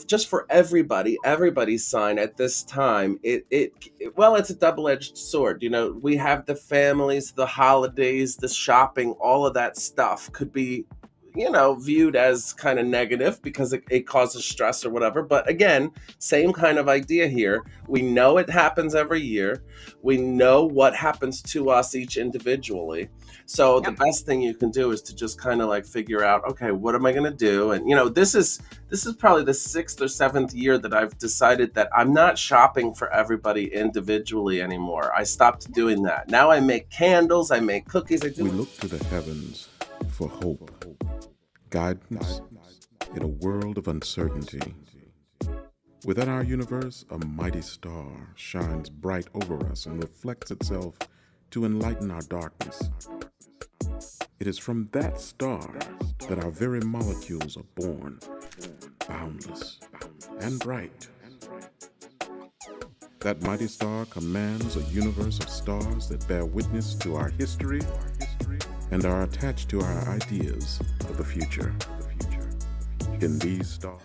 Just for everybody's sign at this time, well, it's a double-edged sword. We have the families, the holidays, the shopping, all of that stuff could be, viewed as kind of negative because it causes stress or whatever. But again, same kind of idea here. We know it happens every year. We know what happens to us each individually. So the Yep. best thing you can do is to just kind of like figure out, okay, what am I going to do? And this is probably the sixth or seventh year that I've decided that I'm not shopping for everybody individually anymore. I stopped doing that. Now I make candles, I make cookies. We look to the heavens for hope, guidance in a world of uncertainty. Within our universe, a mighty star shines bright over us and reflects itself to enlighten our darkness. It is from that star that our very molecules are born, boundless and bright. That mighty star commands a universe of stars that bear witness to our history and are attached to our ideas of the future. In these stars.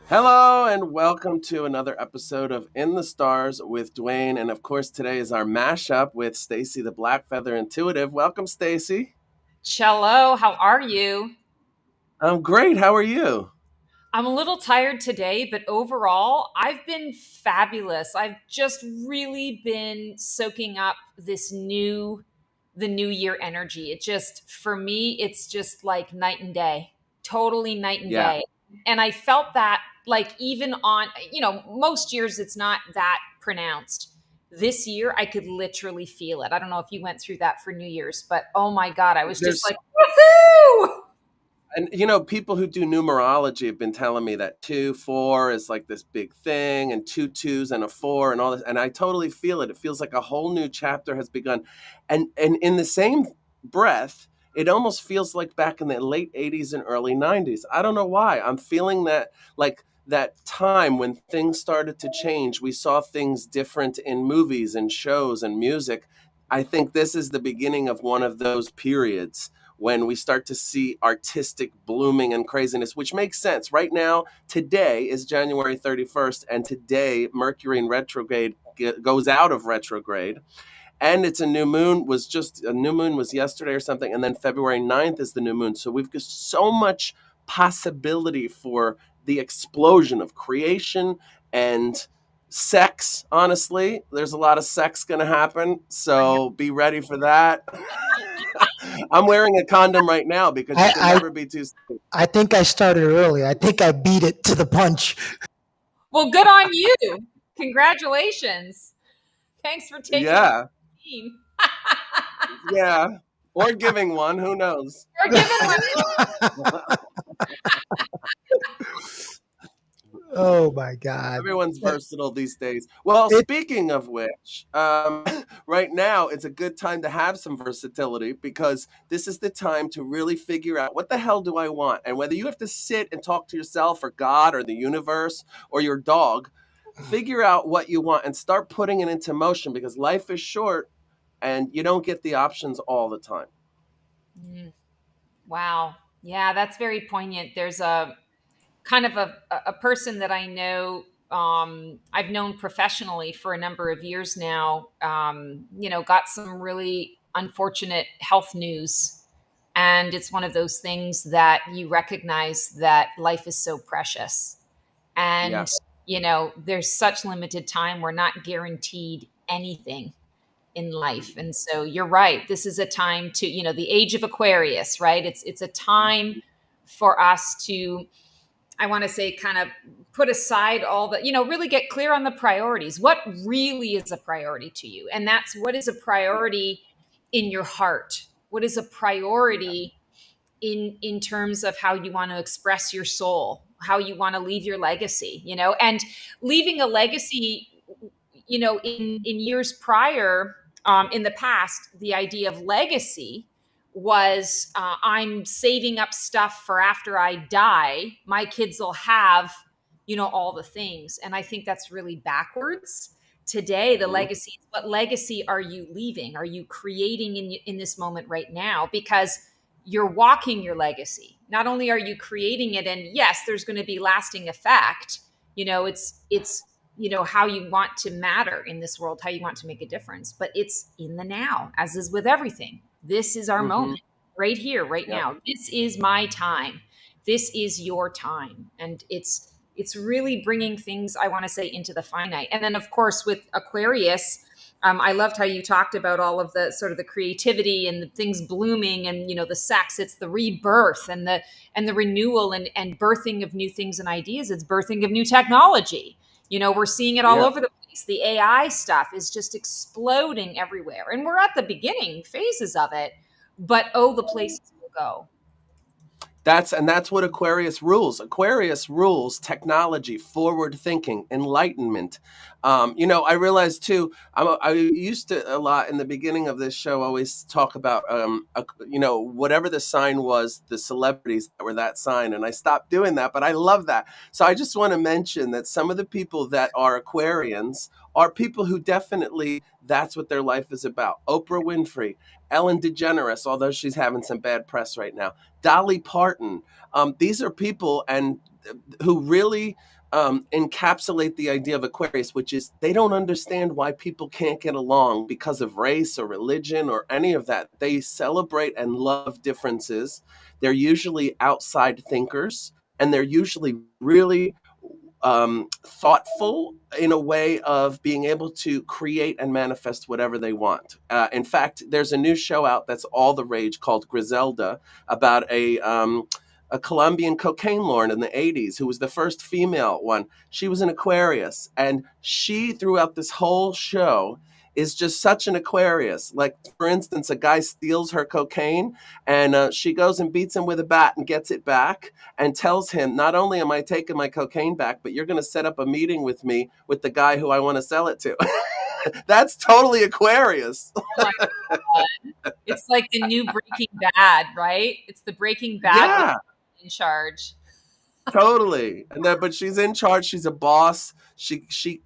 Hello and welcome to another episode of In the Stars with Dwayne. And of course, today is our mashup with Stacy the Black Feather Intuitive. Welcome, Stacy. Cello, how are you? I'm great. How are you? I'm a little tired today, but overall, I've been fabulous. I've just really been soaking up the new year energy. For me, it's just like night and day, totally night and Yeah. day. And I felt that like even on, most years it's not that pronounced. This year, I could literally feel it. I don't know if you went through that for New Year's, but oh my God, I was just There's like, woohoo! And people who do numerology have been telling me that 2, 4 is like this big thing, and two twos and a four and all this. And I totally feel it. It feels like a whole new chapter has begun. And in the same breath, it almost feels like back in the late 80s and early 90s. I don't know why. I'm feeling that like that time when things started to change. We saw things different in movies and shows and music. I think this is the beginning of one of those periods when we start to see artistic blooming and craziness, which makes sense. Right now, today is January 31st, and today Mercury in retrograde goes out of retrograde. And it's a new moon, a new moon was yesterday or something, and then February 9th is the new moon. So we've got so much possibility for the explosion of creation and sex. Honestly, there's a lot of sex going to happen, so be ready for that. I'm wearing a condom right now because you can I, never be too safe. I think I started early. I think I beat it to the punch. Well, good on you. Congratulations. Thanks for taking on Yeah, the team. yeah. Or giving one, who knows? You're giving one. Oh my God. Everyone's versatile these days. Well, It, speaking of which, right now it's a good time to have some versatility because this is the time to really figure out what the hell do I want? And whether you have to sit and talk to yourself or God or the universe or your dog, figure out what you want and start putting it into motion because life is short and you don't get the options all the time. Mm, wow. Yeah, that's very poignant. There's a kind of a person that I know, I've known professionally for a number of years now, got some really unfortunate health news. And it's one of those things that you recognize that life is so precious. Yeah. And, there's such limited time. We're not guaranteed anything in life. And so you're right. This is a time to, the age of Aquarius, right? It's a time for us to, I want to say, kind of put aside all the, really get clear on the priorities. What really is a priority to you? And that's what is a priority in your heart? What is a priority in terms of how you want to express your soul, how you want to leave your legacy, and leaving a legacy, in years prior, in the past, the idea of legacy was I'm saving up stuff for after I die. My kids will have, all the things. And I think that's really backwards. Today, the Mhm. legacy, what legacy are you leaving? Are you creating in this moment right now? Because you're walking your legacy. not only are you creating it, and yes, there's going to be lasting effect, it's how you want to matter in this world, how you want to make a difference, but it's in the now, as is with everything. This is our Mm-hmm. moment, right here, right Yep. now. This is my time. This is your time. And it's really bringing things, I want to say, into the finite. And then of course with Aquarius, I loved how you talked about all of the sort of the creativity and the things blooming, and the sex. It's the rebirth and the renewal, and birthing of new things and ideas. It's birthing of new technology. We're seeing it all Yep. over the place. The AI stuff is just exploding everywhere, and we're at the beginning phases of it. But the places we'll go. That's what Aquarius rules. Aquarius rules technology, forward thinking, enlightenment. I realized too. I used to a lot in the beginning of this show always talk about whatever the sign was, the celebrities that were that sign, and I stopped doing that. But I love that. So I just want to mention that some of the people that are Aquarians are people who definitely that's what their life is about. Oprah Winfrey, Ellen DeGeneres, although she's having some bad press right now. Dolly Parton. These are people who really encapsulate the idea of Aquarius, which is they don't understand why people can't get along because of race or religion or any of that. They celebrate and love differences. They're usually outside thinkers, and they're usually really thoughtful in a way of being able to create and manifest whatever they want. In fact, there's a new show out that's all the rage called Griselda, about a Colombian cocaine lord in the 80s who was the first female one. She was an Aquarius, and she, throughout this whole show, is just such an Aquarius. Like, for instance, a guy steals her cocaine, and she goes and beats him with a bat and gets it back and tells him, not only am I taking my cocaine back, but you're going to set up a meeting with me with the guy who I want to sell it to. That's totally Aquarius. Oh my God. It's like the new Breaking Bad, right? It's the Breaking Bad Yeah. in charge. Totally. But she's in charge. She's a boss. She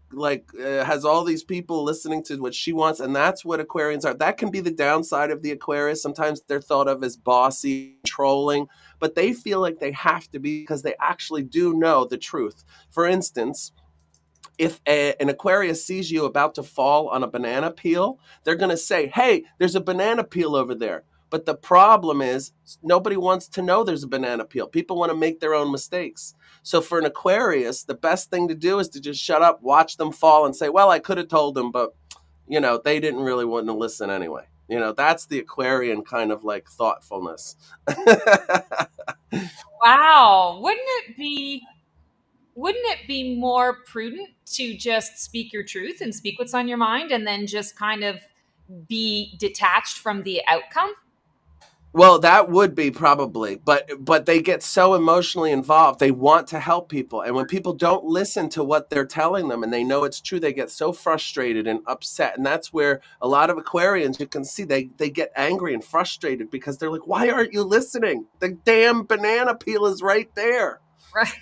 has all these people listening to what she wants, and that's what Aquarians are. That can be the downside of the Aquarius. Sometimes they're thought of as bossy, trolling, but they feel like they have to be because they actually do know the truth. For instance, if an Aquarius sees you about to fall on a banana peel, they're going to say, hey, there's a banana peel over there. But the problem is nobody wants to know there's a banana peel. People want to make their own mistakes. So for an Aquarius, the best thing to do is to just shut up, watch them fall, and say, well, I could have told them, but, they didn't really want to listen anyway. That's the Aquarian kind of like thoughtfulness. Wow. Wouldn't it be more prudent to just speak your truth and speak what's on your mind, and then just kind of be detached from the outcome? Well, that would be probably, but they get so emotionally involved. They want to help people, and when people don't listen to what they're telling them, and they know it's true, they get so frustrated and upset. And that's where a lot of Aquarians, you can see, they get angry and frustrated because they're like, "Why aren't you listening? The damn banana peel is right there." Right.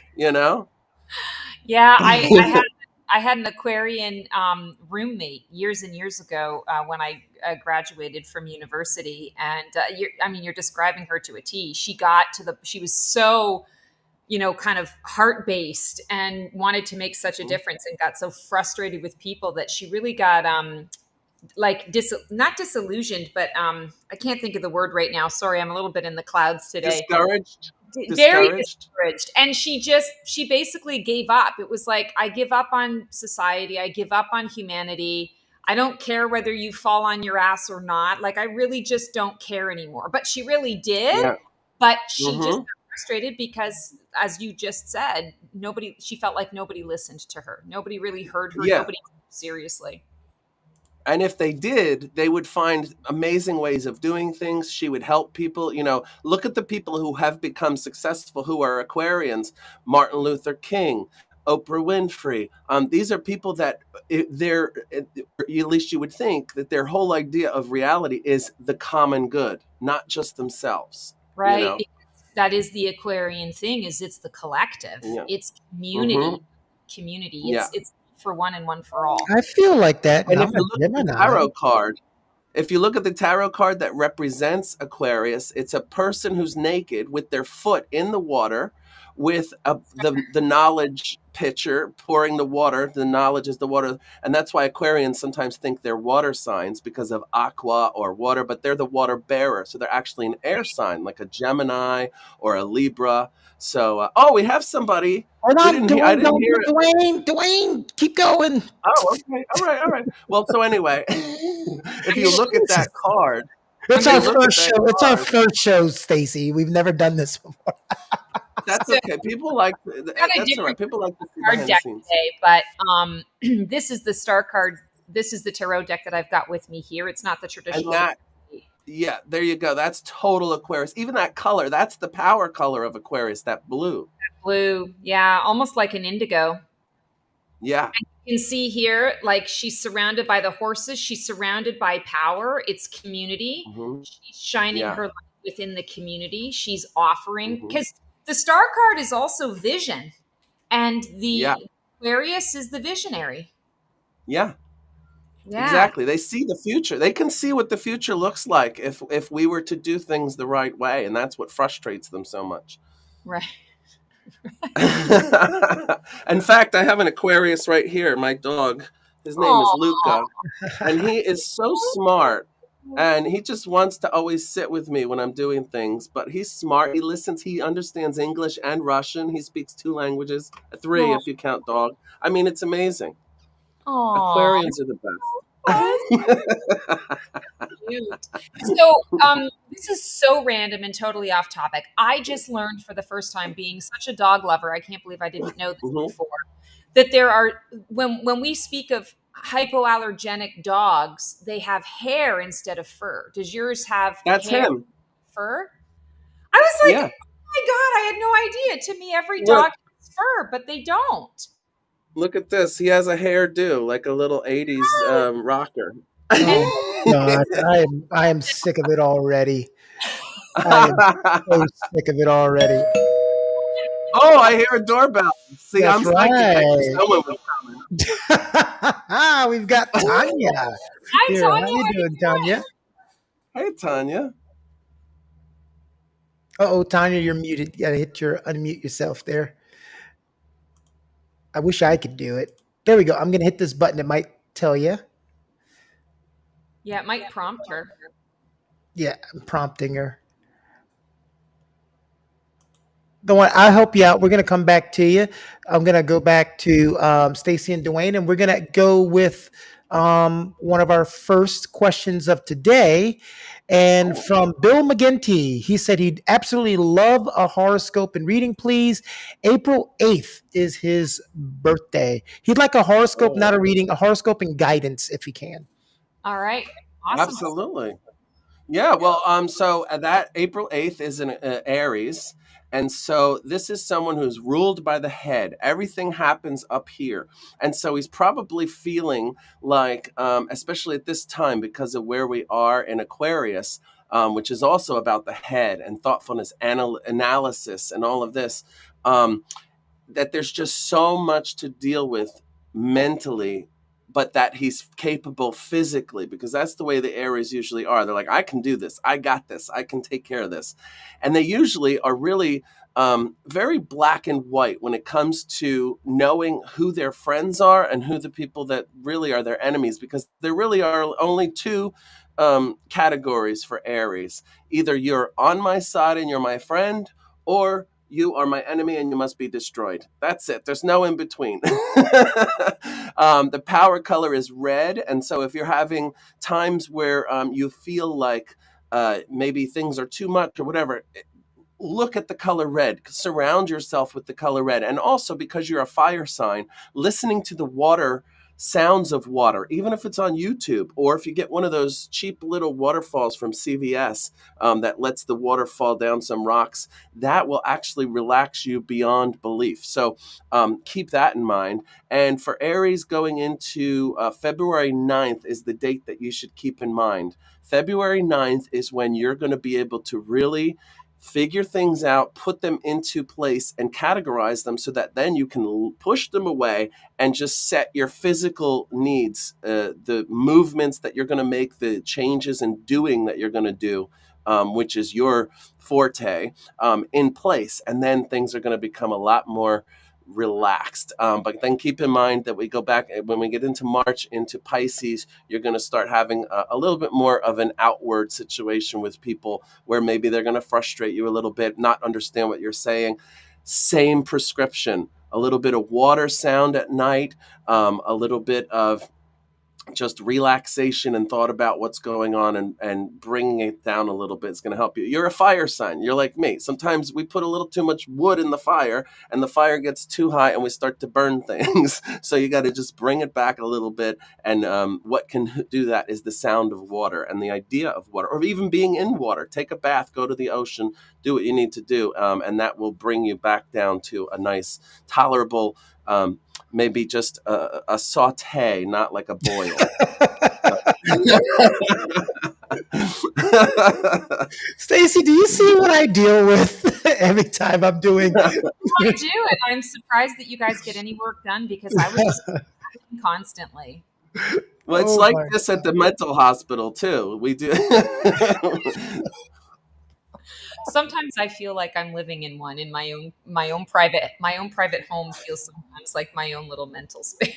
Yeah, I had an Aquarian roommate years and years ago when I graduated from university, and you're describing her to a T. She was so kind of heart based and wanted to make such a difference, and got so frustrated with people that she really got not disillusioned, but I can't think of the word right now. Sorry, I'm a little bit in the clouds today. discouraged. Very discouraged. And she basically gave up. It was like, I give up on society. I give up on humanity. I don't care whether you fall on your ass or not. Like, I really just don't care anymore. But she really did. Yeah. But she just got frustrated because, as you just said, she felt like nobody listened to her. Nobody really heard her. Yeah. Nobody took her seriously. And if they did, they would find amazing ways of doing things. She would help people. Look at the people who have become successful who are Aquarians. Martin Luther King, Oprah Winfrey. These are people that they're, at least you would think, that their whole idea of reality is the common good, not just themselves. Right. That is the Aquarian thing, is it's the collective. Yeah. It's community. Community. It's for one and one for all. I feel like that. And if you look at the tarot card, If you look at the tarot card that represents Aquarius, it's a person who's naked with their foot in the water with the knowledge pitcher pouring the water. The knowledge is the water. And that's why Aquarians sometimes think they're water signs because of aqua or water, but they're the water bearer. So they're actually an air sign like a Gemini or a Libra. So, oh, we have somebody. Hold We on, didn't hear, I Dwayne, didn't don't, hear it. Dwayne, keep going. Oh, okay. All right. All right. Well, so anyway, if you look at that card, It's if you our look at first that show. It's our card, first show, Stacy. We've never done this before. that's So okay. People like got a that's all right. different People like to see card behind the deck scenes. today, but this is the star card. This is the tarot deck that I've got with me here. It's not the And traditional. that, yeah, there you go. That's total Aquarius. Even that color, that's the power color of Aquarius, that blue. Blue, yeah, almost like an indigo. Yeah. You can see here, like she's surrounded by the horses. She's surrounded by power. It's community. Hmm. She's shining Yeah. her light within the community. She's offering, Hmm. because the star card is also vision, and Yeah. the Aquarius is the visionary. Yeah. Yeah, Exactly. They see the future. They can see what the future looks like if we were to do things the right way, and that's what frustrates them so much. right. In fact, I have an Aquarius right here, my dog. His name is Oh, Luca, and he is so smart. And he just wants to always sit with me when I'm doing things. But he's smart. He listens. He understands English and Russian. He speaks 2 languages, three if you count dog. I mean, it's amazing. oh, Aquarians are the cute. So, this is so random and totally off topic. I just learned for the first time, being such a dog lover, I can't believe I didn't know this Mhm. before, that there are, when we speak of hypoallergenic dogs, they have hair instead of fur. Does yours have That's hair, him. fur? I was like, Yeah. oh my God, I had no idea. To me, every Look, dog has fur, but they don't. look at this. He has a hairdo like a little 80s Oh, rocker. and Oh my God, I am sick of it already. I am so sick of it already. Oh, I hear a doorbell. See, That's I'm psychic. I knew right. someone was coming. We've got Tanya hi, here. How Tanya. you How you doing, Tanya? Hey, Tanya. Oh, Tanya, you're muted. You gotta hit your unmute yourself there. I wish I could do it. There we go. I'm gonna hit this button. It might tell you. Yeah, it might prompt her. Yeah, I'm prompting her. Go on. I'll help you out. We're gonna come back to you. I'm gonna go back to Stacy and Dwayne, and we're gonna go with one of our first questions of today. And from Bill McGinty, he said he'd absolutely love a horoscope and reading, please. April 8th is his birthday. He'd like a horoscope, not Oh, a reading, a horoscope and guidance if he can. All right. Awesome. absolutely. Yeah, well, so that April 8th is an Aries. And so this is someone who's ruled by the head. Everything happens up here. And so he's probably feeling like, especially at this time, because of where we are in Aquarius, which is also about the head and thoughtfulness, analysis, and all of this. That there's just so much to deal with mentally, but that he's capable physically, because that's the way the Aries usually are. They're like, I can do this. I got this. I can take care of this. And they usually are really very black and white when it comes to knowing who their friends are and who the people that really are their enemies, because there really are only two categories for Aries. Either you're on my side and you're my friend, or you are my enemy and you must be destroyed. That's it. There's no in between. The power color is red. And so if you're having times where you feel like maybe things are too much or whatever, look at the color red, surround yourself with the color red. And also, because you're a fire sign, listening to the water sounds of water, even if it's on YouTube, or if you get one of those cheap little waterfalls from CVS that lets the water fall down some rocks, that will actually relax you beyond belief. So keep that in mind. And for Aries, going into February 9th is the date that you should keep in mind. February 9th is when you're going to be able to really figure things out, put them into place, and categorize them so that then you can push them away and just set your physical needs, the movements that you're going to make, the changes in doing that you're going to do, which is your forte, in place. And then things are going to become a lot more relaxed. But then keep in mind that we go back when we get into March, into Pisces, you're going to start having a little bit more of an outward situation with people where maybe they're going to frustrate you a little bit, not understand what you're saying. Same prescription, a little bit of water sound at night, a little bit of just relaxation and thought about what's going on, and bringing it down a little bit is going to help you. You're a fire sign. You're like me. Sometimes we put a little too much wood in the fire and the fire gets too high and we start to burn things. So you got to just bring it back a little bit. And what can do that is the sound of water and the idea of water, or even being in water. Take a bath, go to the ocean, do what you need to do. And that will bring you back down to a nice, tolerable, maybe just a saute, not like a boil. Stacey, do you see what I deal with every time I'm doing? I do, and I'm surprised that you guys get any work done, because I would just be constantly. Well, it's like this at the mental hospital too. We do. Sometimes I feel like I'm living in one, in my own private home feels sometimes like my own little mental space.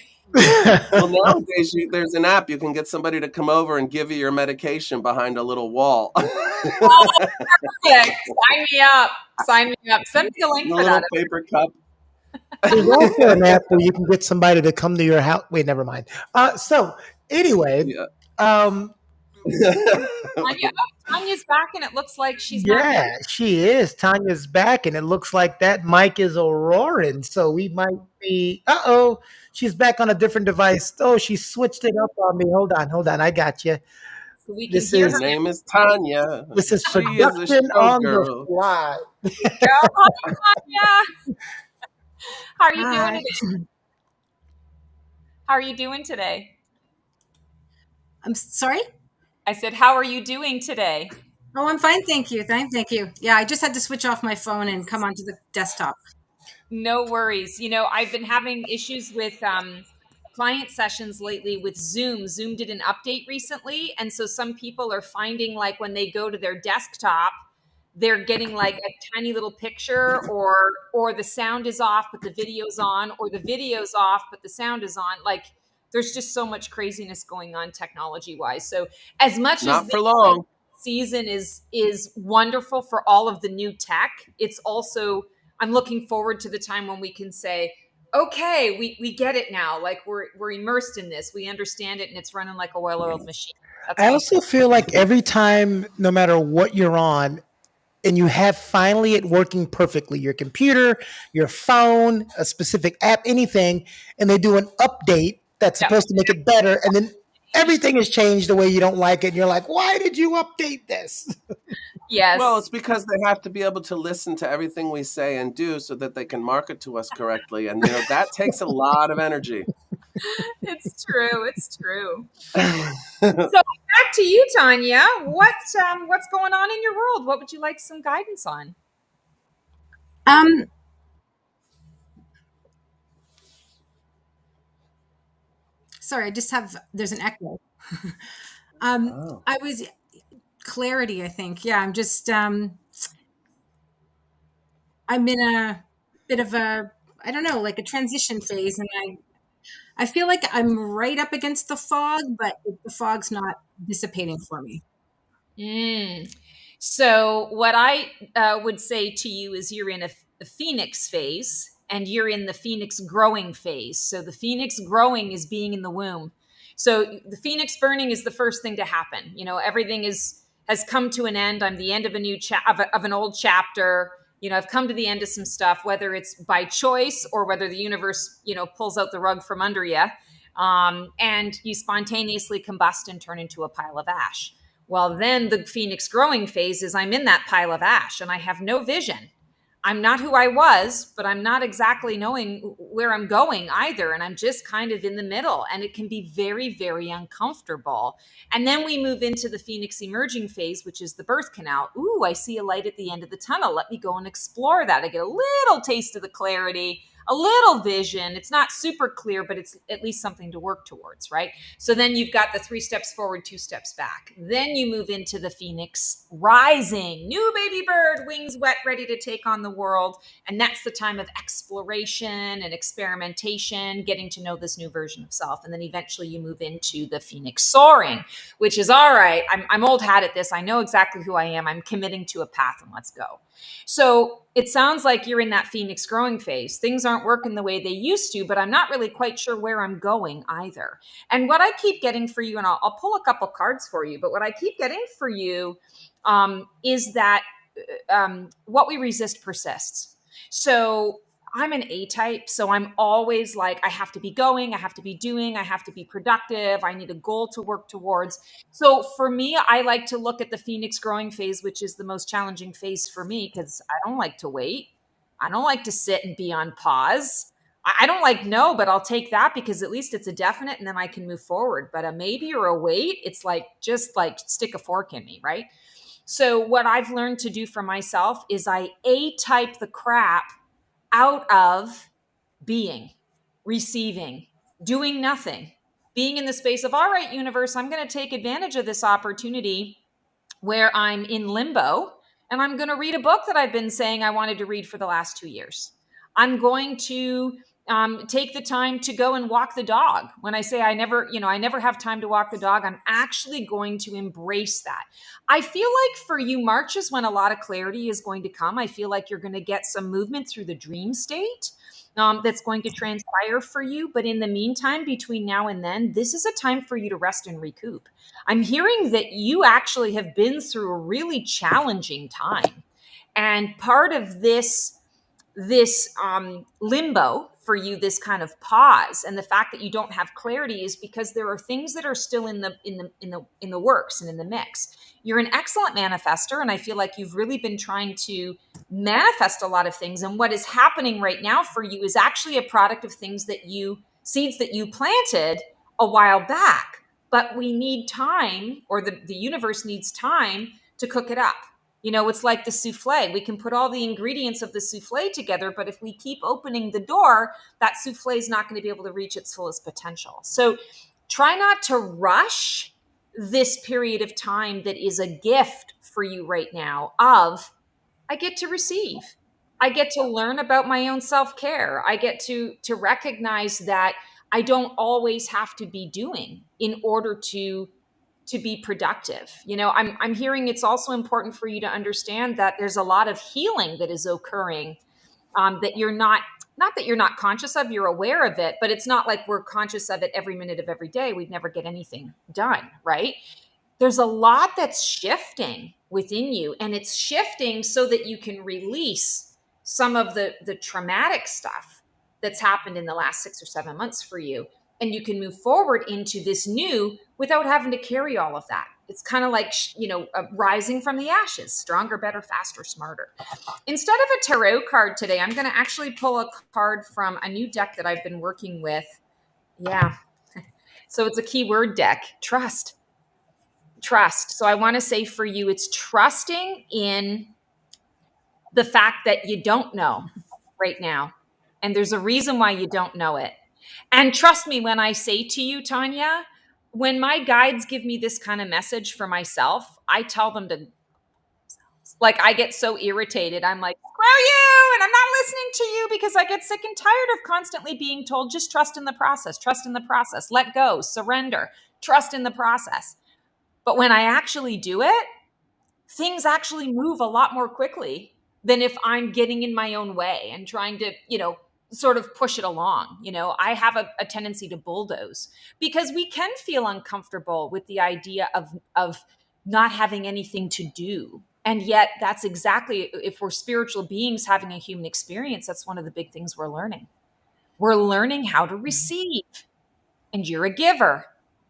Well, nowadays there's an app you can get somebody to come over and give you your medication behind a little wall. Oh, perfect. Sign me up. Send me a link for little that. Paper cup. There's also an app where you can get somebody to come to your house. Wait, never mind. So anyway, Yeah. Tanya's back, and it looks like she's yeah, she is. Tanya's back, and it looks like that mic is a roaring. So we might be. She's back on a different device. Oh, she switched it up on me. Hold on. I got you. So we can This hear is Her her. name is Tanya. This is She is a production on the showgirl. fly. Hi, Tanya. How are you Hi. doing today? How are you doing today? I'm sorry? I said, how are you doing today? Oh, I'm fine. Thank you. Thank you. Yeah, I just had to switch off my phone and come onto the desktop. No worries. I've been having issues with client sessions lately with Zoom. Zoom did an update recently. And so some people are finding, like, when they go to their desktop, they're getting like a tiny little picture, or the sound is off, but the video's on, or the video's off, but the sound is on. Like, there's just so much craziness going on technology wise. So as much Not as for long. season is wonderful for all of the new tech, it's also, I'm looking forward to the time when we can say, okay, we get it now. Like, we're immersed in this. We understand it, and it's running like a well-oiled machine. That's I awesome. also feel like every time, no matter what you're on, and you have finally it working perfectly, your computer, your phone, a specific app, anything, and they do an update that's supposed to make it better, and then everything has changed the way you don't like it, and you're like, why did you update this? Yes. Well, it's because they have to be able to listen to everything we say and do so that they can market to us correctly. And, that takes a lot of energy. It's true. So back to you, Tanya. What's going on in your world? What would you like some guidance on? Sorry, there's an echo. Oh. I was clarity, I think. Yeah, I'm just I'm in a bit of a, I don't know, like a transition phase, and I feel like I'm right up against the fog, but the fog's not dissipating for me. So what I would say to you is, you're in a phoenix phase, and you're in the phoenix growing phase. So the phoenix growing is being in the womb. So the phoenix burning is the first thing to happen. Everything has come to an end. I'm the end of a new of an old chapter. I've come to the end of some stuff, whether it's by choice or whether the universe, pulls out the rug from under you, and you spontaneously combust and turn into a pile of ash. Well, then the phoenix growing phase is, I'm in that pile of ash and I have no vision. I'm not who I was, but I'm not exactly knowing where I'm going either. And I'm just kind of in the middle. And it can be very, very uncomfortable. And then we move into the Phoenix emerging phase, which is the birth canal. Ooh, I see a light at the end of the tunnel. Let me go and explore that. I get a little taste of the clarity, a little vision. It's not super clear, but it's at least something to work towards, right? So then you've got the 3 steps forward, 2 steps back. Then you move into the Phoenix rising, new baby bird, wings wet, ready to take on the world. And that's the time of exploration and experimentation, getting to know this new version of self. And then eventually you move into the Phoenix soaring, which is all right. I'm old hat at this. I know exactly who I am. I'm committing to a path, and let's go. So it sounds like you're in that Phoenix growing phase. Things aren't working the way they used to, but I'm not really quite sure where I'm going either. And what I keep getting for you, and I'll pull a couple cards for you, but what I keep getting for you is that what we resist persists. So I'm an A type, so I'm always like, I have to be going, I have to be doing, I have to be productive, I need a goal to work towards. So for me, I like to look at the Phoenix growing phase, which is the most challenging phase for me because I don't like to wait. I don't like to sit and be on pause. I don't like no, but I'll take that because at least it's a definite and then I can move forward. But a maybe or a wait, it's like just like stick a fork in me, right? So what I've learned to do for myself is I A type the crap out of being, receiving, doing nothing, being in the space of, all right, universe, I'm going to take advantage of this opportunity where I'm in limbo and I'm going to read a book that I've been saying I wanted to read for the last 2 years. I'm going to take the time to go and walk the dog. When I say I never have time to walk the dog, I'm actually going to embrace that. I feel like for you, March is when a lot of clarity is going to come. I feel like you're going to get some movement through the dream state. That's going to transpire for you. But in the meantime, between now and then, this is a time for you to rest and recoup. I'm hearing that you actually have been through a really challenging time. And part of this limbo for you, this kind of pause, and the fact that you don't have clarity is because there are things that are still in the works and in the mix. You're an excellent manifester, and I feel like you've really been trying to manifest a lot of things. And what is happening right now for you is actually a product of seeds that you planted a while back. But we need time, or the universe needs time to cook it up. It's like the souffle. We can put all the ingredients of the souffle together, but if we keep opening the door, that souffle is not going to be able to reach its fullest potential. So try not to rush this period of time that is a gift for you right now of, I get to receive. I get to learn about my own self-care. I get to recognize that I don't always have to be doing in order to be productive. I'm hearing it's also important for you to understand that there's a lot of healing that is occurring, that you're not that you're not conscious of, you're aware of it, but it's not like we're conscious of it every minute of every day. We'd never get anything done, right? There's a lot that's shifting within you, and it's shifting so that you can release some of the traumatic stuff that's happened in the last 6 or 7 months for you. And you can move forward into this new without having to carry all of that. It's kind of like, rising from the ashes, stronger, better, faster, smarter. Instead of a tarot card today, I'm going to actually pull a card from a new deck that I've been working with. Yeah. So it's a keyword deck, trust. So I want to say for you, it's trusting in the fact that you don't know right now. And there's a reason why you don't know it. And trust me when I say to you, Tanya, when my guides give me this kind of message for myself, I tell them to, I get so irritated. I'm like, screw you, and I'm not listening to you because I get sick and tired of constantly being told, just trust in the process, let go, surrender, trust in the process. But when I actually do it, things actually move a lot more quickly than if I'm getting in my own way and trying to, sort of push it along. I have a tendency to bulldoze because we can feel uncomfortable with the idea of not having anything to do. And yet that's exactly, if we're spiritual beings having a human experience, that's one of the big things we're learning. We're learning how to receive, and you're a giver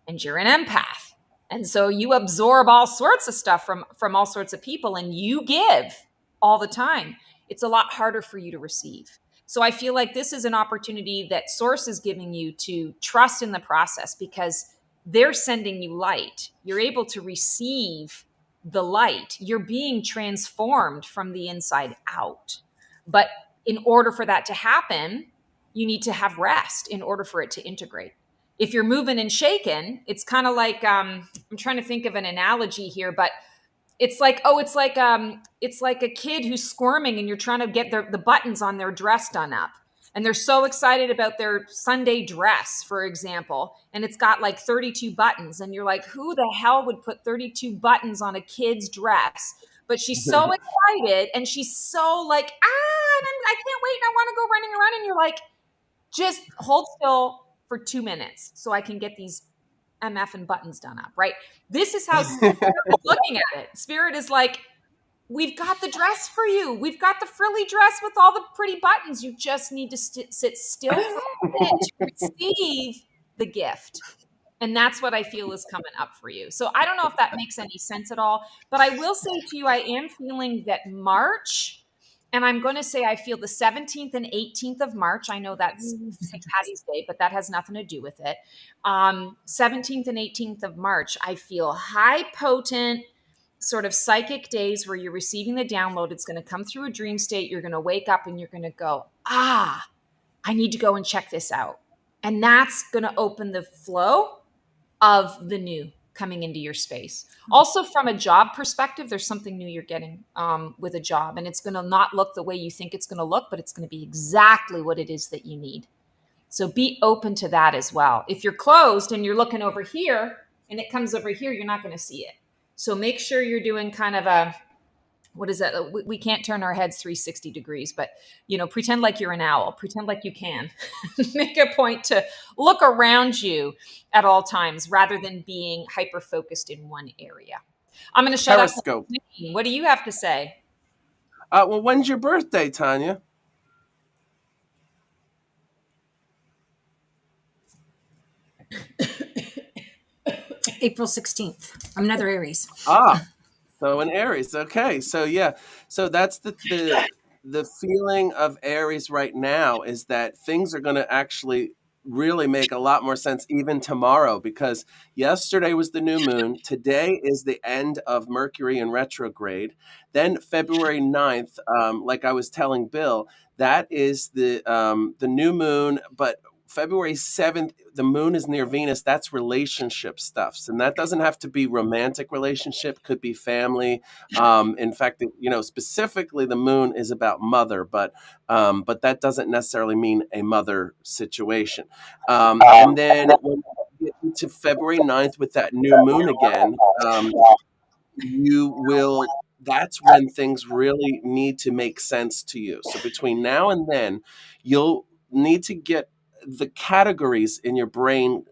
and you're an empath. And so you absorb all sorts of stuff from all sorts of people, and you give all the time. it's a lot harder for you to receive. So I feel like this is an opportunity that Source is giving you to trust in the process, because they're sending you light. You're able to receive the light. You're being transformed from the inside out. But in order for that to happen, you need to have rest in order for it to integrate. If you're moving and shaking, it's kind of like I'm trying to think of an analogy here, but it's like a kid who's squirming and you're trying to get the buttons on their dress done up. And they're so excited about their Sunday dress, for example, and it's got like 32 buttons. And you're like, who the hell would put 32 buttons on a kid's dress? But she's so excited and she's so like, I can't wait. And I want to go running around. And you're like, just hold still for 2 minutes so I can get these MF and buttons done up, right? This is how Spirit is looking at it. Spirit is like, we've got the dress for you. We've got the frilly dress with all the pretty buttons. You just need to sit still for a minute to receive the gift. And that's what I feel is coming up for you. So I don't know if that makes any sense at all, but I will say to you, I am feeling that March, and I'm going to say I feel the 17th and 18th of March. I know that's St. Patty's Day, but that has nothing to do with it. 17th and 18th of March, I feel high potent sort of psychic days where you're receiving the download. It's going to come through a dream state. You're going to wake up and you're going to go, I need to go and check this out. And that's going to open the flow of the new coming into your space. Also, from a job perspective, there's something new you're getting with a job, and it's going to not look the way you think it's going to look, but it's going to be exactly what it is that you need. So be open to that as well. If you're closed and you're looking over here and it comes over here, you're not going to see it. So make sure you're doing kind of a, what is that? We can't turn our heads 360 degrees, but, pretend like you're an owl. Pretend like you can. Make a point to look around you at all times rather than being hyper-focused in one area. I'm going to shut Periscope. up. What do you have to say? Well, when's your birthday, Tanya? April 16th. I'm another Aries. So an Aries. Okay. So yeah. So that's the feeling of Aries right now, is that things are going to actually really make a lot more sense even tomorrow, because yesterday was the new moon. Today is the end of Mercury in retrograde. Then February 9th, like I was telling Bill, that is the new moon, but February 7th, the moon is near Venus. That's relationship stuff. And that doesn't have to be romantic relationship, could be family. In fact, specifically the moon is about mother, but that doesn't necessarily mean a mother situation. And then when we get into February 9th with that new moon again, that's when things really need to make sense to you. So between now and then, you'll need to get the categories in your brain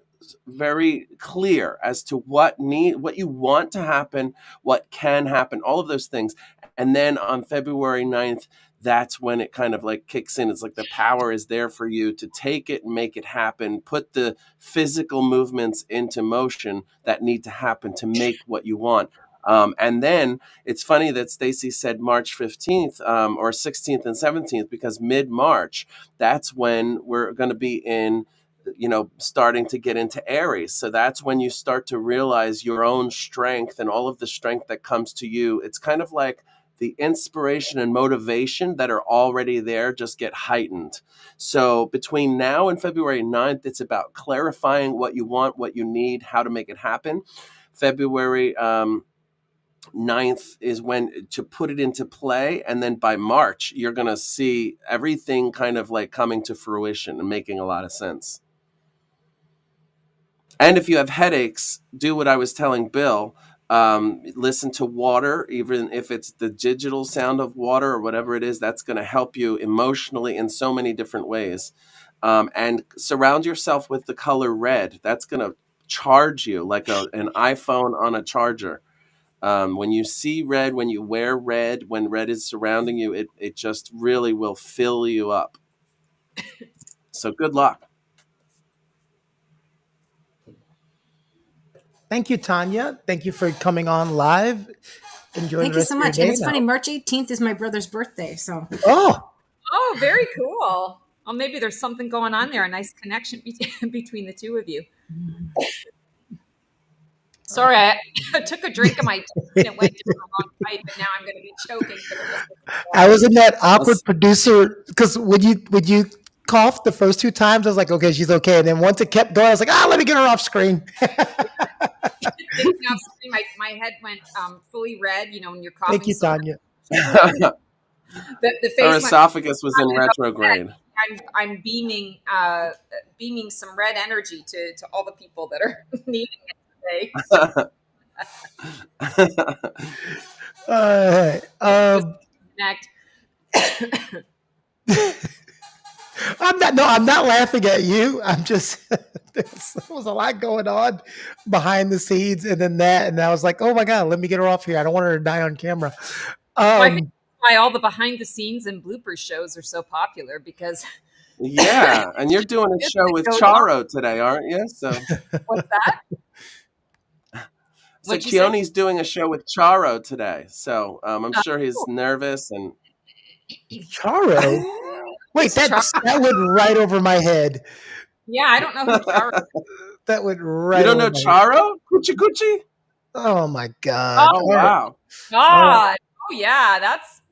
very clear as to what you want to happen, what can happen, all of those things. And then on February 9th, that's when it kind of like kicks in. It's like the power is there for you to take it and make it happen, put the physical movements into motion that need to happen to make what you want. And then it's funny that Stacy said March 15th or 16th and 17th, because mid-March, that's when we're going to be in, starting to get into Aries. So that's when you start to realize your own strength and all of the strength that comes to you. It's kind of like the inspiration and motivation that are already there just get heightened. So between now and February 9th, it's about clarifying what you want, what you need, how to make it happen. February 9th is when to put it into play. And then by March, you're going to see everything kind of like coming to fruition and making a lot of sense. And if you have headaches, do what I was telling Bill. Listen to water, even if it's the digital sound of water or whatever it is, that's going to help you emotionally in so many different ways. And surround yourself with the color red. That's going to charge you like an iPhone on a charger. When you see red, when you wear red, when red is surrounding you, it just really will fill you up. So good luck. Thank you, Tanya. Thank you for coming on live. enjoy Thank the you rest so of your much. And day it's now. funny, March 18th is my brother's birthday. So Oh, Oh, very cool. Well, maybe there's something going on there, a nice connection between the two of you. Sorry, I took a drink of my tea and it went down the wrong pipe, and now I'm going to be choking for the rest of the I call. was in that awkward Let's- producer because when you coughed the first two times, I was like, okay, she's okay. And then once it kept going, I was like, let me get her off screen. It's now my head went fully red. You know, when you're Thank coughing you, so much, Tanya. the Her face went. esophagus was in Talking about retrograde. red, I'm beaming some red energy to all the people that are needing it today. Just Um, connect. I'm not laughing at you. I'm just, there was a lot going on behind the scenes and then that. And I was like, oh my God, let me get her off here. I don't want her to die on camera. Well, I think Um, that's why all the behind the scenes and blooper shows are so popular because Yeah, and you're doing a this show with goes on. Charo today, aren't you? So What's that? so What'd you say? Keone's doing a show with Charo today. So I'm sure he's Cool. nervous and Charo. Wait, Char- that went right over my head. yeah, I don't know who Char. That went you right don't over know my head. Charo? Coochie coochie? Oh my God. Oh Oh All right. wow. All right. God! Oh yeah,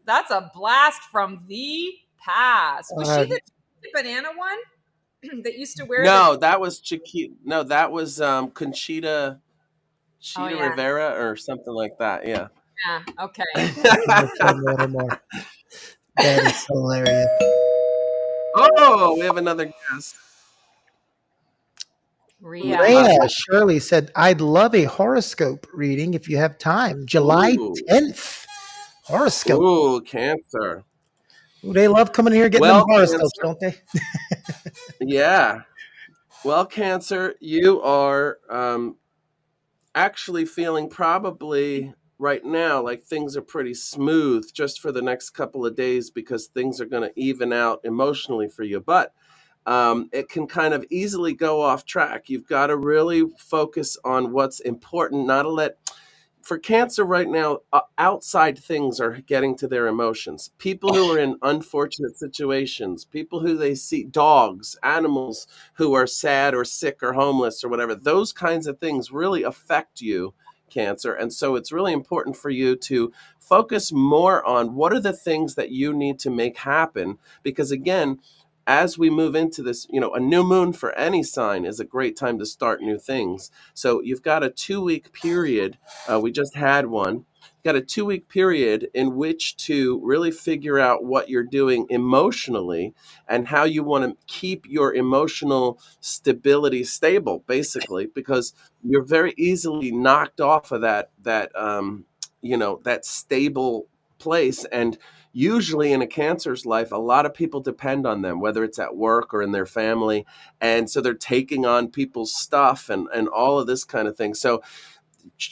that's a blast from the past. Was she the banana one that used to wear No, that was Chiquita. No, that was Conchita Oh Cheetah yeah, Rivera or something like that. Yeah. yeah. Okay. Tell me a little more. That is hilarious. Oh, we have another guest. Ria. Rhea Shirley said, I'd love a horoscope reading if you have time. July Ooh. 10th. Horoscope. Ooh, Cancer. Ooh, they love coming here getting them Well, horoscopes, Cancer. don't they? Yeah. Well, Cancer, you are actually feeling probably right now like things are pretty smooth just for the next couple of days because things are going to even out emotionally for you. But it can kind of easily go off track. You've got to really focus on what's important, not to let. For Cancer right now, outside things are getting to their emotions. People who are in unfortunate situations, people who they see, dogs, animals who are sad or sick or homeless or whatever, those kinds of things really affect you, Cancer. And so it's really important for you to focus more on what are the things that you need to make happen. Because again, as we move into this, a new moon for any sign is a great time to start new things. So you've got a 2 week period. We just had one. Got a 2 week period in which to really figure out what you're doing emotionally and how you want to keep your emotional stability stable, basically, because you're very easily knocked off of that stable place. And usually in a Cancer's life, a lot of people depend on them, whether it's at work or in their family. And so they're taking on people's stuff and all of this kind of thing. So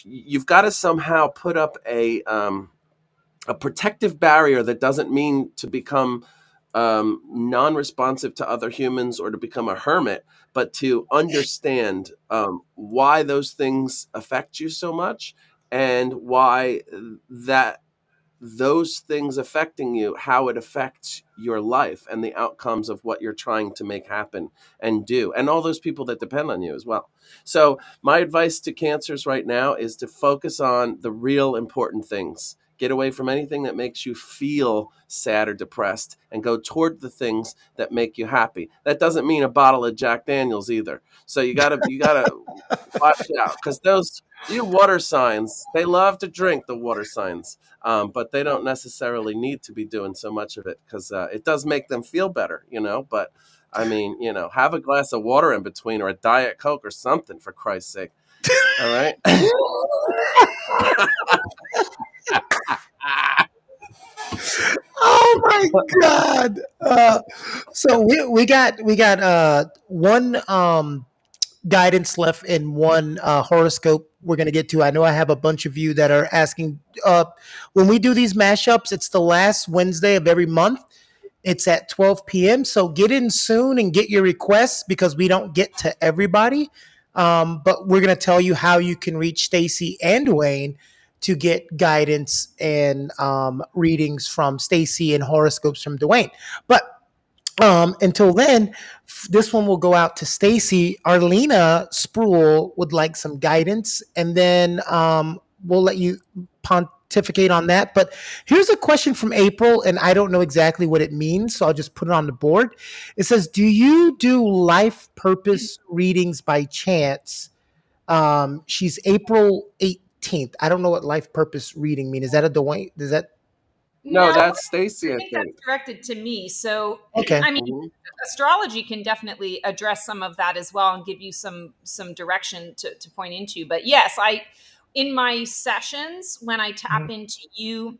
you've got to somehow put up a protective barrier that doesn't mean to become non-responsive to other humans or to become a hermit, but to understand why those things affect you so much and why that those things affecting you, how it affects your life and the outcomes of what you're trying to make happen and do, and all those people that depend on you as well. So my advice to Cancers right now is to focus on the real important things. Get away from anything that makes you feel sad or depressed and go toward the things that make you happy. That doesn't mean a bottle of Jack Daniels either. So you gotta watch out, because those you water signs, they love to drink the water signs, but they don't necessarily need to be doing so much of it because it does make them feel better. But I mean, have a glass of water in between or a Diet Coke or something, for Christ's sake. All right. Oh my God. So we got one guidance left in one horoscope we're going to get to. I know I have a bunch of you that are asking. When we do these mashups, it's the last Wednesday of every month. It's at 12 p.m. So get in soon and get your requests because we don't get to everybody. But we're going to tell you how you can reach Stacy and Wayne to get guidance and readings from Stacy and horoscopes from Dwayne. But until then, this one will go out to Stacy. Arlena Sproul would like some guidance, and then we'll let you pontificate on that. But here's a question from April, and I don't know exactly what it means, so I'll just put it on the board. It says, "Do you do life purpose readings by chance?" She's April 18th. I don't know what life purpose reading mean. Is that a Dwayne? Is that No, No, that's Stacy, I I think think. that's directed to me. So, okay? I mean, Mhm. astrology can definitely address some of that as well and give you some direction to point into. But yes, I in my sessions when I tap Mhm. into you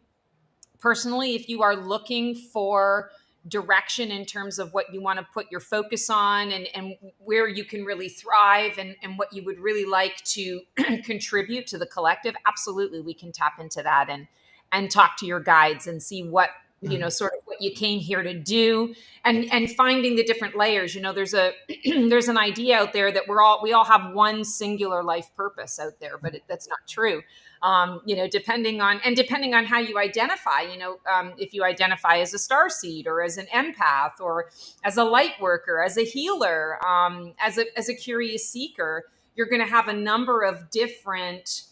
personally, if you are looking for direction in terms of what you want to put your focus on and where you can really thrive and what you would really like to contribute to the collective, absolutely we can tap into that and talk to your guides and see what sort of what you came here to do and finding the different layers. There's a there's an idea out there that we all have one singular life purpose out there, but that's not true. Depending on how you identify, if you identify as a star seed or as an empath or as a light worker, as a healer, as a curious seeker, you're going to have a number of different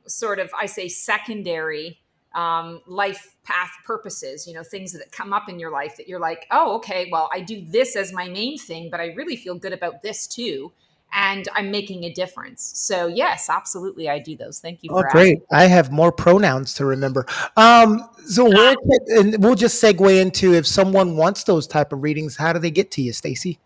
sort of, I say, secondary life path purposes, things that come up in your life that you're like, oh, okay, well, I do this as my main thing, but I really feel good about this too. And I'm making a difference. So yes, absolutely, I do those. Thank you Oh, for asking. great. I have more pronouns to remember. So we'll just segue into if someone wants those type of readings, how do they get to you, Stacy?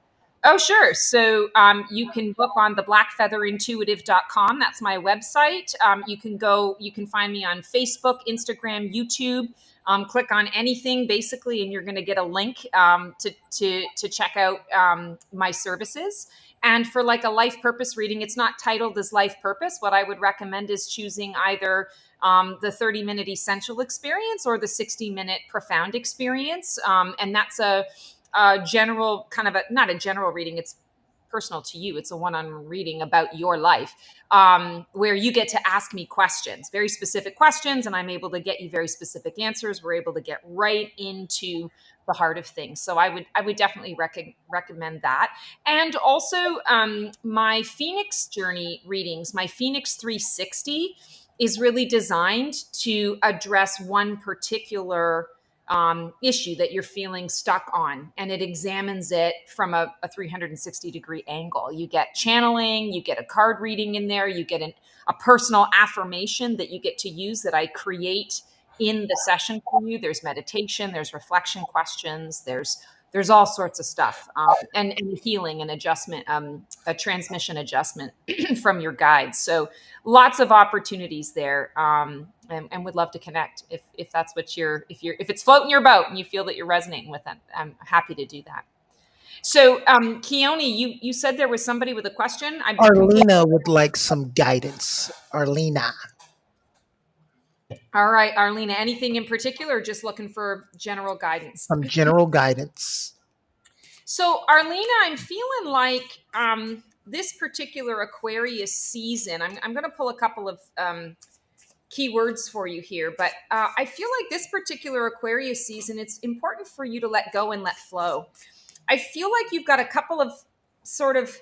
Oh, sure. So you can book on the blackfeatherintuitive.com. That's my website. You can find me on Facebook, Instagram, YouTube. Click on anything basically, and you're going to get a link to check out my services. And for like a life purpose reading, it's not titled as life purpose. What I would recommend is choosing either the 30-minute essential experience or the 60-minute profound experience. And that's a general kind of not a general reading. It's personal to you. It's a one-on-one reading about your life, where you get to ask me questions, very specific questions, and I'm able to get you very specific answers. We're able to get right into the heart of things. So I would definitely recommend that. And also my Phoenix Journey readings, my Phoenix 360 is really designed to address one particular issue that you're feeling stuck on, and it examines it from a 360-degree angle. You get channeling, you get a card reading in there, you get a personal affirmation that you get to use that I create in the session for you. There's meditation, there's reflection questions, there's all sorts of stuff, and healing and adjustment, a transmission adjustment from your guides. So lots of opportunities there, and would love to connect if that's what if it's floating your boat and you feel that you're resonating with it. I'm happy to do that. So, Keone, you said there was somebody with a question. I completely. Arlena would like some guidance. Arlena, All right, Arlena, anything in particular, or just looking for general guidance? some general guidance. So, Arlena, I'm feeling like this particular Aquarius season, I'm going to pull a couple of keywords for you here, but I feel like this particular Aquarius season, it's important for you to let go and let flow. I feel like you've got a couple of sort of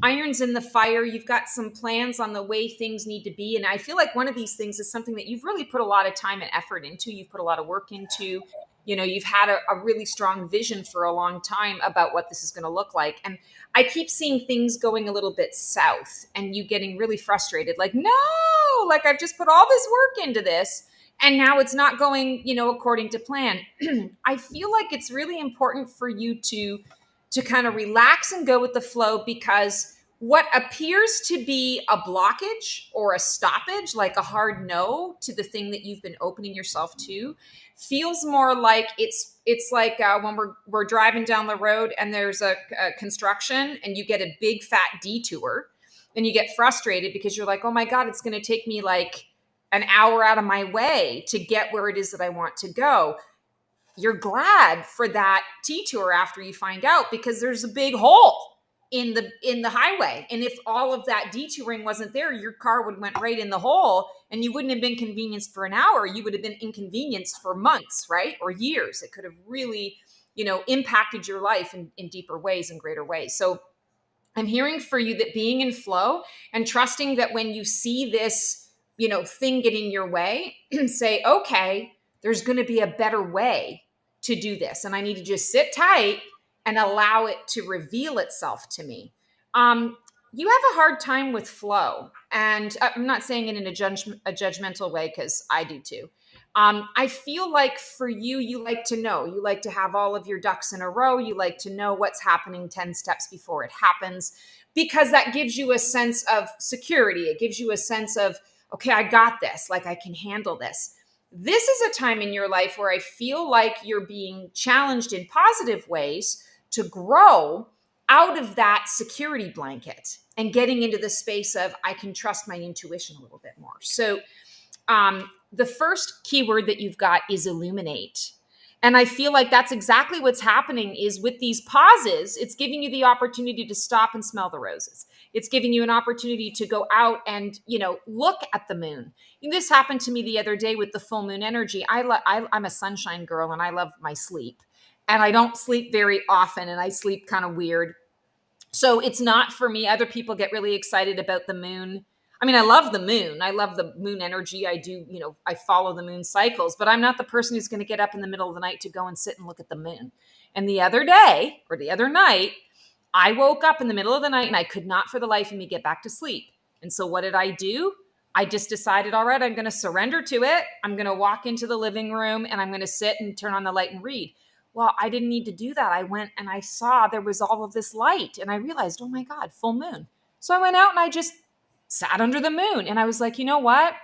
irons in the fire. You've got some plans on the way things need to be. And I feel like one of these things is something that you've really put a lot of time and effort into. You've put a lot of work into. You've had a really strong vision for a long time about what this is going to look like. And I keep seeing things going a little bit south and you getting really frustrated. Like, no, like I've just put all this work into this and now it's not going, according to plan. I feel like it's really important for you to kind of relax and go with the flow, because what appears to be a blockage or a stoppage, like a hard no to the thing that you've been opening yourself to, feels more like it's like when we're driving down the road and there's a construction and you get a big fat detour and you get frustrated because you're like, oh my God, it's going to take me like an hour out of my way to get where it is that I want to go. You're glad for that detour after you find out, because there's a big hole in the highway. And if all of that detouring wasn't there, your car would have went right in the hole, and you wouldn't have been convenienced for an hour. You would have been inconvenienced for months, right? Or years. It could have really, impacted your life in deeper ways and greater ways. So I'm hearing for you that being in flow and trusting that when you see this, thing getting your way, say, okay, there's going to be a better way to do this. And I need to just sit tight and allow it to reveal itself to me. You have a hard time with flow. And I'm not saying it in a judgmental way, because I do too. I feel like for you, you like to know. You like to have all of your ducks in a row. You like to know what's happening 10 steps before it happens, because that gives you a sense of security. It gives you a sense of, okay, I got this. Like, I can handle this. This is a time in your life where I feel like you're being challenged in positive ways to grow out of that security blanket and getting into the space of, I can trust my intuition a little bit more. So, the first keyword that you've got is illuminate. And I feel like that's exactly what's happening is with these pauses, it's giving you the opportunity to stop and smell the roses. It's giving you an opportunity to go out and, look at the moon. This happened to me the other day with the full moon energy. I'm a sunshine girl, and I love my sleep. And I don't sleep very often, and I sleep kind of weird. So it's not for me. Other people get really excited about the moon. I mean, I love the moon. I love the moon energy. I do, I follow the moon cycles, but I'm not the person who's going to get up in the middle of the night to go and sit and look at the moon. And the other day, or the other night, I woke up in the middle of the night and I could not for the life of me get back to sleep. And so what did I do? I just decided, all right, I'm going to surrender to it. I'm going to walk into the living room and I'm going to sit and turn on the light and read. Well, I didn't need to do that. I went and I saw there was all of this light, and I realized, oh my God, full moon. So I went out and I just sat under the moon, and I was like, you know what?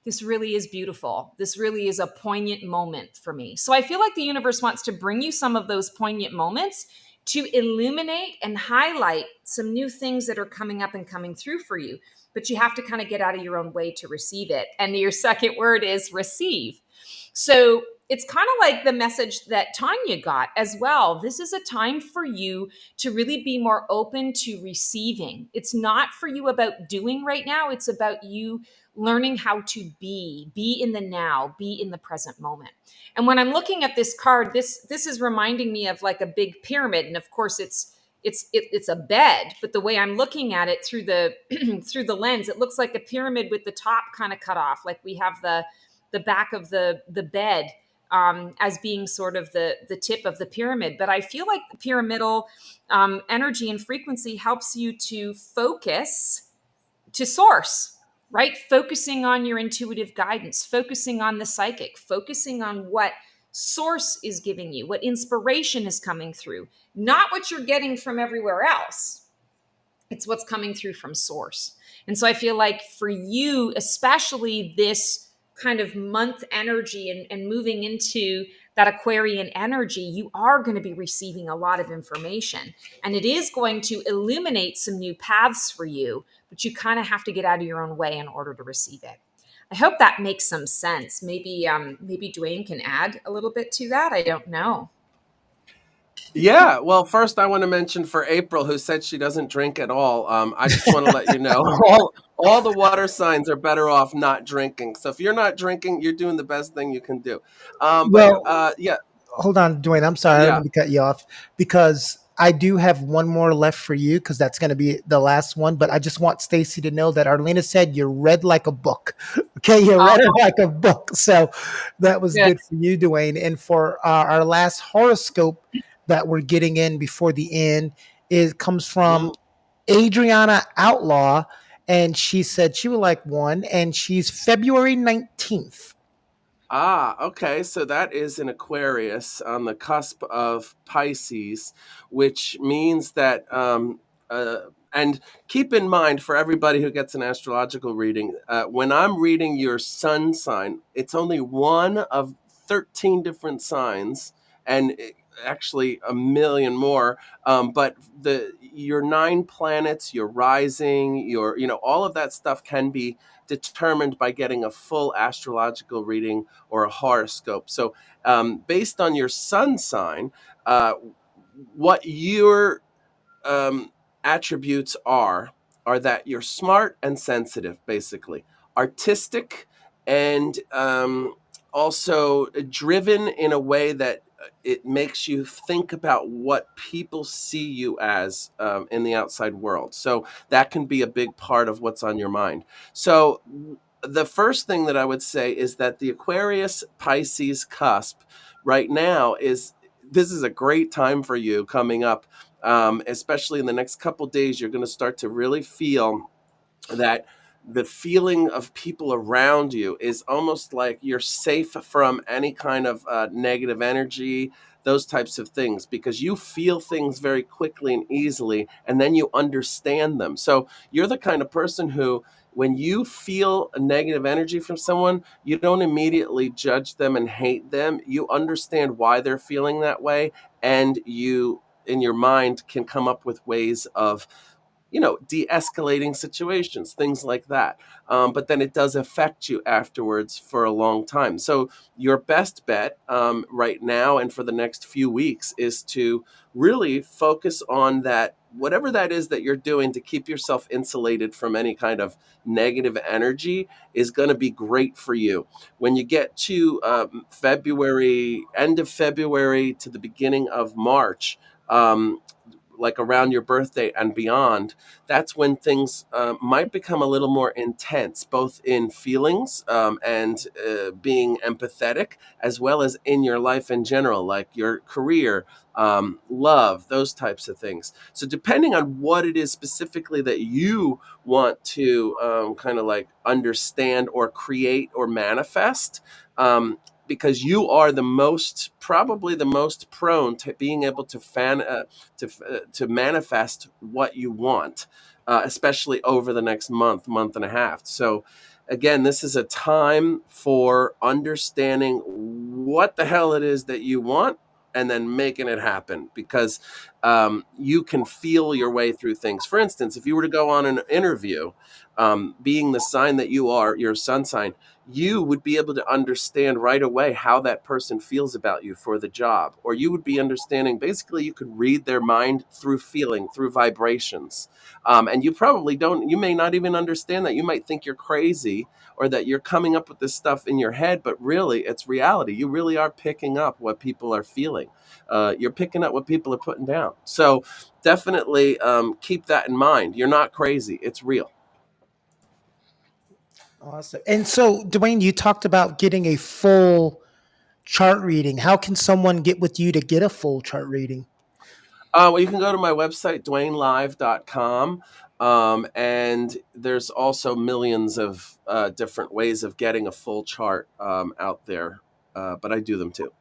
This really is beautiful. This really is a poignant moment for me. So I feel like the universe wants to bring you some of those poignant moments to illuminate and highlight some new things that are coming up and coming through for you. But you have to kind of get out of your own way to receive it. And your second word is receive. So it's kind of like the message that Tanya got as well. This is a time for you to really be more open to receiving. It's not for you about doing right now. It's about you learning how to be in the now, be in the present moment. And when I'm looking at this card, this is reminding me of like a big pyramid. And of course it's a bed, but the way I'm looking at it through the through the lens, it looks like a pyramid with the top kind of cut off. Like we have the back of the bed as being sort of the tip of the pyramid. But I feel like the pyramidal energy and frequency helps you to focus to source, right? Focusing on your intuitive guidance, focusing on the psychic, focusing on what source is giving you, what inspiration is coming through, not what you're getting from everywhere else. It's what's coming through from source. And so I feel like for you, especially this kind of month energy and moving into that Aquarian energy, you are going to be receiving a lot of information, and it is going to illuminate some new paths for you, but you kind of have to get out of your own way in order to receive it. I hope that makes some sense. Maybe Dwayne can add a little bit to that. I don't know. Yeah, well, first I want to mention for April, who said she doesn't drink at all. I just want to let you know, all the water signs are better off not drinking. So if you're not drinking, you're doing the best thing you can do. Well, Yeah, hold on, Dwayne. I'm sorry. I don't yeah. mean to cut you off because I do have one more left for you because that's going to be the last one. But I just want Stacy to know that Arlena said you're read like a book. Okay, you're read like a book. So that was Good. good for you, Dwayne. And for our last horoscope that we're getting in before the end, it comes from Mhm. Adriana Outlaw, and she said she would like one, and she's February 19th. Okay. So that is an Aquarius on the cusp of Pisces, which means that, and keep in mind for everybody who gets an astrological reading, when I'm reading your sun sign, it's only one of 13 different signs, and actually a million more. But your 9 planets, your rising, all of that stuff can be determined by getting a full astrological reading or a horoscope. So, based on your sun sign, what your attributes are that you're smart and sensitive, basically, artistic, and also driven in a way that it makes you think about what people see you as in the outside world. So that can be a big part of what's on your mind. So the first thing that I would say is that the Aquarius Pisces cusp right now is this is a great time for you coming up, especially in the next couple days. You're going to start to really feel that the feeling of people around you is almost like you're safe from any kind of negative energy, those types of things, because you feel things very quickly and easily, and then you understand them. So you're the kind of person who, when you feel a negative energy from someone, you don't immediately judge them and hate them. You understand why they're feeling that way, and you, in your mind, can come up with ways of de-escalating situations, things like that. But then it does affect you afterwards for a long time. So your best bet right now and for the next few weeks is to really focus on that, whatever that is that you're doing to keep yourself insulated from any kind of negative energy is going to be great for you. When you get to February, end of February to the beginning of March, like around your birthday and beyond, that's when things might become a little more intense, both in feelings and being empathetic, as well as in your life in general, like your career, love, those types of things. So, depending on what it is specifically that you want to kind of like understand or create or manifest, because you are probably the most prone to being able to to manifest what you want, especially over the next month and a half. So again, this is a time for understanding what the hell it is that you want and then making it happen, because you can feel your way through things. For instance, if you were to go on an interview, being the sign that you are, your sun sign, you would be able to understand right away how that person feels about you for the job. Or you would be understanding, basically, you could read their mind through feeling, through vibrations. And you may not even understand that. You might think you're crazy or that you're coming up with this stuff in your head, but really it's reality. You really are picking up what people are feeling. You're picking up what people are putting down. So definitely keep that in mind. You're not crazy. It's real. Awesome. And so, Dwayne, you talked about getting a full chart reading. How can someone get with you to get a full chart reading? Well, you can go to my website, dwaynelive.com. And there's also millions of different ways of getting a full chart out there, but I do them too.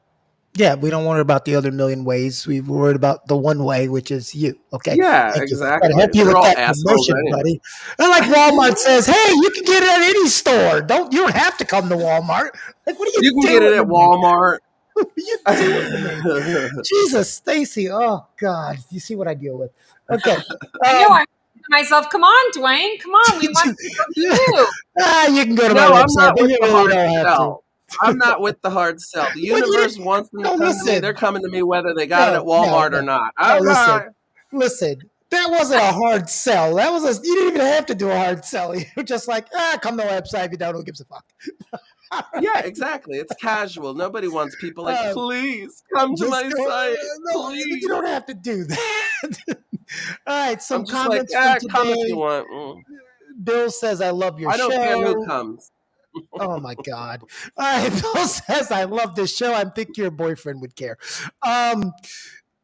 Yeah, we don't worry about the other million ways. We worried about the one way, which is you. Okay. Yeah, Thank you. Got to exactly. help you They're with all that assholes promotion, anyway. buddy. And like Walmart says, hey, you can get it at any store. You don't have to come to Walmart. Like, what are you You can get it doing at to me? Walmart. What are you doing to me? Jesus, Stacy. Oh God. You see what I deal with. Okay. I know. I'm thinking to myself, come on, Dwayne, come on. We want to know you. You can go to my No, I'm website, not but with you the really hard don't have to. sell. I'm not with the hard sell. The What you universe wants them to no come to me. listen. They're coming to me whether they got it at No, no, Walmart or no. not. No, Okay. listen. That wasn't a hard sell. You didn't even have to do a hard sell. You're just like, come to the website if you don't, who gives a fuck? All Yeah, right. exactly. It's casual. Nobody wants people like, please come to Just my go. site. No, you Please. don't have to do that. All right. I'm Some just like, comments from come if you today. want. Bill says, I love your I don't care who show. comes. Oh my God. All right. Bill says, I love this show. I think your boyfriend would care. Um,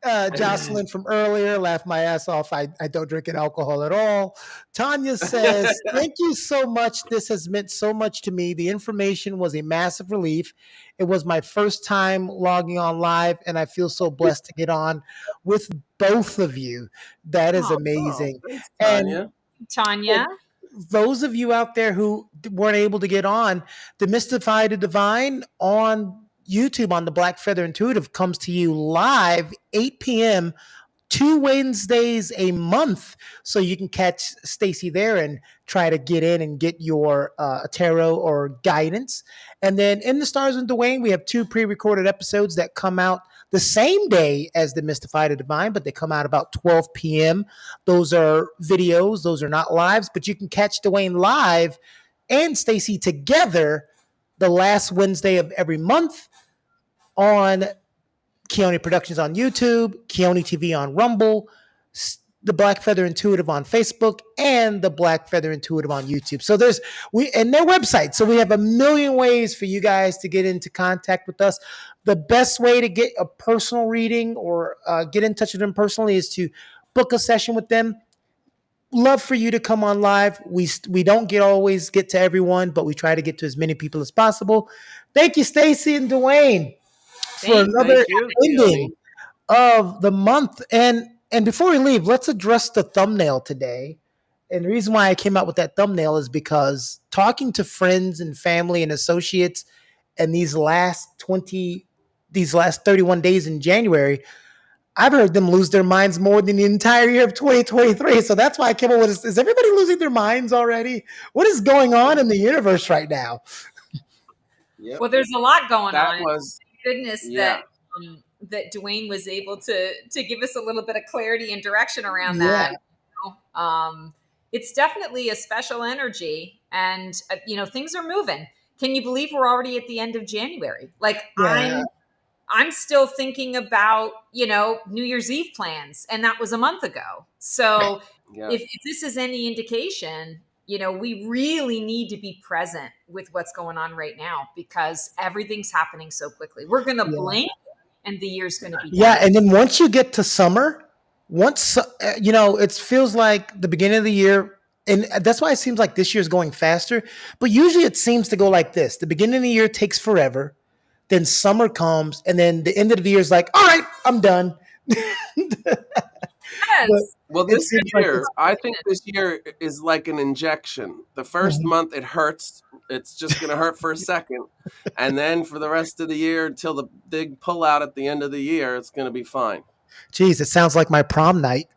Jocelyn from earlier laughed my ass off. I don't drink alcohol at all. Tanya says, thank you so much. This has meant so much to me. The information was a massive relief. It was my first time logging on live, and I feel so blessed to get on with both of you. That is Oh, Oh, amazing. thanks, And Tanya. Tanya. those of you out there who weren't able to get on, Demystify the Divine on YouTube on the Black Feather Intuitive comes to you live 8 p.m. 2 Wednesdays a month, so you can catch Stacy there and try to get in and get your tarot or guidance. And then in the Stars with Dwayne, we have 2 pre-recorded episodes that come out the same day as the Mystify the Divine, but they come out about 12 p.m. Those are videos, those are not lives, but you can catch Dwayne live and Stacy together the last Wednesday of every month on Keone Productions on YouTube, Keone TV on Rumble, the Black Feather Intuitive on Facebook, and the Black Feather Intuitive on YouTube. So there's and their website. So we have a million ways for you guys to get into contact with us. The best way to get a personal reading or get in touch with them personally is to book a session with them. Love for you to come on live. We don't always get to everyone, but we try to get to as many people as possible. Thank you, Stacy and Dwayne, for another Thank you, ending Keone. of the month. And before we leave, let's address the thumbnail today. And the reason why I came out with that thumbnail is because talking to friends and family and associates and these last 31 days in January, I've heard them lose their minds more than the entire year of 2023. So that's why I came up with this. Is everybody losing their minds already? What is going on in the universe right now? Yep. Well, there's a lot going That on. was, Thank goodness yeah. that Dwayne was able to give us a little bit of clarity and direction around Yeah. that. You know? It's definitely a special energy, and things are moving. Can you believe we're already at the end of January? Like Yeah. I'm still thinking about New Year's Eve plans, and that was a month ago. So Yeah. if this is any indication, we really need to be present with what's going on right now because everything's happening so quickly. We're going to blink and the year's going to be done. Yeah, and then once you get to summer, it feels like the beginning of the year, and that's why it seems like this year's going faster. But usually it seems to go like this: the beginning of the year takes forever, then summer comes, and then the end of the year is like, all right, I'm done. Yes. Well, It this seems like year, it's- I think this year is like an injection. The first month it hurts. It's just going to hurt for a second. And then for the rest of the year, until the big pullout at the end of the year, it's going to be fine. Geez, it sounds like my prom night.